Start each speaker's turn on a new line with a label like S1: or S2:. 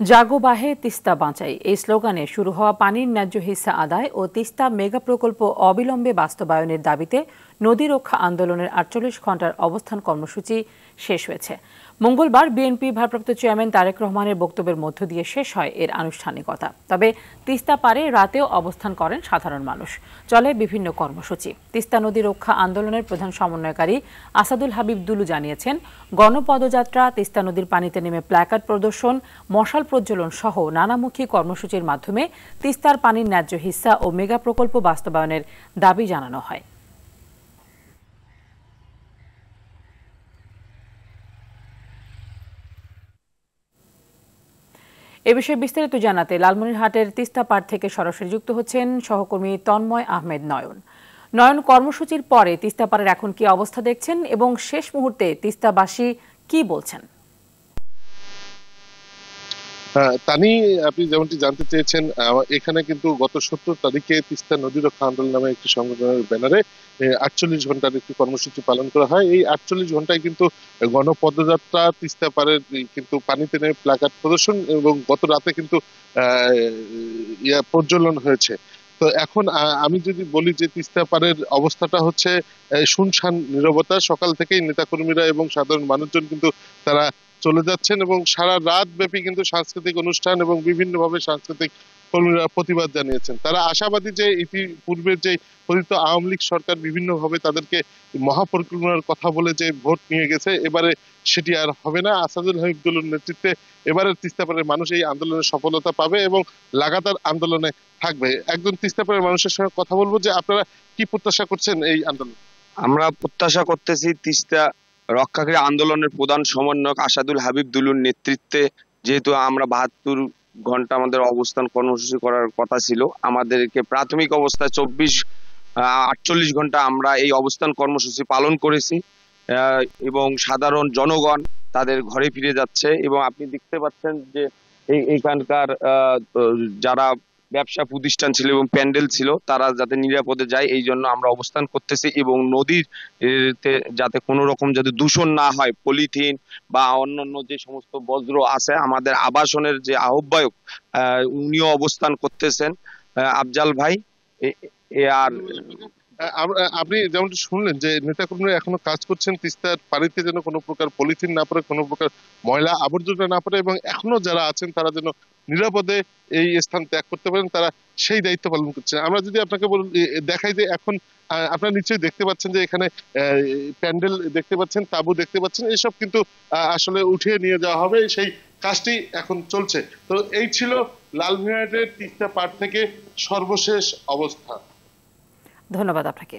S1: জাগো বাহে তিস্তা বাঁচাই এই স্লোগানে শুরু হওয়া পানির ন্যায্য হিস্সা আদায় ও তিস্তা মেগা প্রকল্প অবিলম্বে বাস্তবায়নের দাবিতে নদী রক্ষা আন্দোলনের ৪৮ ঘণ্টার অবস্থান কর্মসূচি শেষ হয়েছে। মঙ্গলবার বিএনপি ভারপ্রাপ্ত চেয়ারম্যান তারেক রহমানের বক্তব্যের মধ্য দিয়ে শেষ হয় এর আনুষ্ঠানিকতা। তবে তিস্তা পারে রাতেও অবস্থান করেন সাধারণ মানুষ। চলে বিভিন্ন কর্মসূচি। তিস্তা নদী রক্ষা আন্দোলনের প্রধান সমন্বয়কারী আসাদুল হাবিব দুলু জানিয়েছেন, গণপদযাত্রা, তিস্তা নদীর পানিতে নেমে প্ল্যাকার্ড প্রদর্শন, মশাল প্রজ্বলন সহ নানামুখী কর্মসূচির মাধ্যমে তিস্তার পানির ন্যায্য হিস্সা ও মেগা প্রকল্প বাস্তবায়নের দাবি জানানো হয়। এ বিষয়ে বিস্তারিত জানাতে লালমনিরহাটের তিস্তা পাড় থেকে সরাসরি যুক্ত হচ্ছেন সহকর্মী তন্ময় আহমেদ নয়ন। নয়ন, কর্মসূচির পরে তিস্তা পাড়ের এখন কি অবস্থা দেখছেন এবং শেষ মুহূর্তে তিস্তাবাসী কি বলছেন?
S2: তানি, আপনি যেমনটি জানতে চেয়েছেন, এখানে কিন্তু গত ৭০ তারিখে তিস্তা নদী রক্ষা আন্দোলন নামে একটি সংগঠনের ব্যানারে ৪৮ ঘন্টার একটি কর্মসূচি পালন করা হয়। এই ৪৮ ঘন্টায় কিন্তু গণপদযাত্রা, তিস্তা পাড়ের কিন্তু পানিতে নেমে প্ল্যাকার্ড প্রদর্শন এবং গত রাতে কিন্তু প্রজ্বলন হয়েছে। তো এখন আমি যদি বলি যে তিস্তা পাড়ের অবস্থাটা হচ্ছে শুনশান নীরবতা। সকাল থেকেই নেতাকর্মীরা এবং সাধারণ মানুষজন কিন্তু তারা চলে যাচ্ছেন এবং সারা রাত ব্যাপী কিন্তু সাংস্কৃতিক অনুষ্ঠান এবং বিভিন্নভাবে সাংস্কৃতিক কর্মীরা প্রতিবাদ জানিয়েছেন। তারা আশাবাদী যে ইতিপূর্বের যে পতিত আওয়ামী লীগ সরকার বিভিন্নভাবে তাদেরকে মহাপরিকল্পনার কথা বলে যে ভোট নিয়ে গেছে, এবারে সেটি আর হবে না। আসাদুল হাবিব দুলুর নেতৃত্বে এবারের তিস্তাপাড়ের মানুষ এই আন্দোলনে সফলতা পাবে এবং লাগাতার আন্দোলনে থাকবে। একজন তিস্তাপাড়ের মানুষের সঙ্গে কথা বলবো যে আপনারা কি প্রত্যাশা করছেন এই আন্দোলন?
S3: আমরা প্রত্যাশা করতেছি তিস্তা রক্ষাকারী আন্দোলনের প্রধান সমন্বয়ক আসাদুল হাবিব দুলুর নেতৃত্বে, যেহেতু আমরা ৭২ ঘন্টা আমাদের অবস্থান কর্মসূচি করার কথা ছিল, আমাদেরকে প্রাথমিক অবস্থায় ৪৮ ঘন্টা আমরা এই অবস্থান কর্মসূচি পালন করেছি এবং সাধারণ জনগণ তাদের ঘরে ফিরে যাচ্ছে। এবং আপনি দেখতে পাচ্ছেন যে এইখানকার যারা ব্যবসা প্রতিষ্ঠান ছিল এবং প্যান্ডেল ছিল তারা যাতে নিরাপদে যায় এই জন্য আমরা অবস্থান করতেছি এবং নদীর যাতে কোনো রকম যাতে দূষণ না হয়, পলিথিন বা অন্যান্য যে সমস্ত বজ্র আছে। আমাদের আবাসনের যে আহ্বায়ক উনিও অবস্থান করতেছেন, আফজাল ভাই। আর
S2: আপনি যেমনটি শুনলেন যে নেতাকর্মীরা এখনো কাজ করছেন তিস্তার পানিতে যেন কোনো প্রকার পলিথিন না পড়ে, কোনো প্রকার ময়লা আবর্জনা না পড়ে এবং এখনো যারা আছেন তারা যেন নিরাপদে এই স্থান ত্যাগ করতে পারেন, তারা সেই দায়িত্ব পালন করছেন। আমরা যদি আপনাকে দেখাই যে এখন আপনারা নিশ্চয়ই দেখতে পাচ্ছেন যে এখানে প্যান্ডেল দেখতে পাচ্ছেন, তাঁবু দেখতে পাচ্ছেন, এসব কিন্তু আসলে উঠিয়ে নিয়ে যাওয়া হবে, সেই কাজটি এখন চলছে। তো এই ছিল লালমনিরহাটের তিস্তা পাড় থেকে সর্বশেষ অবস্থা।
S1: ধন্যবাদ আপনাকে।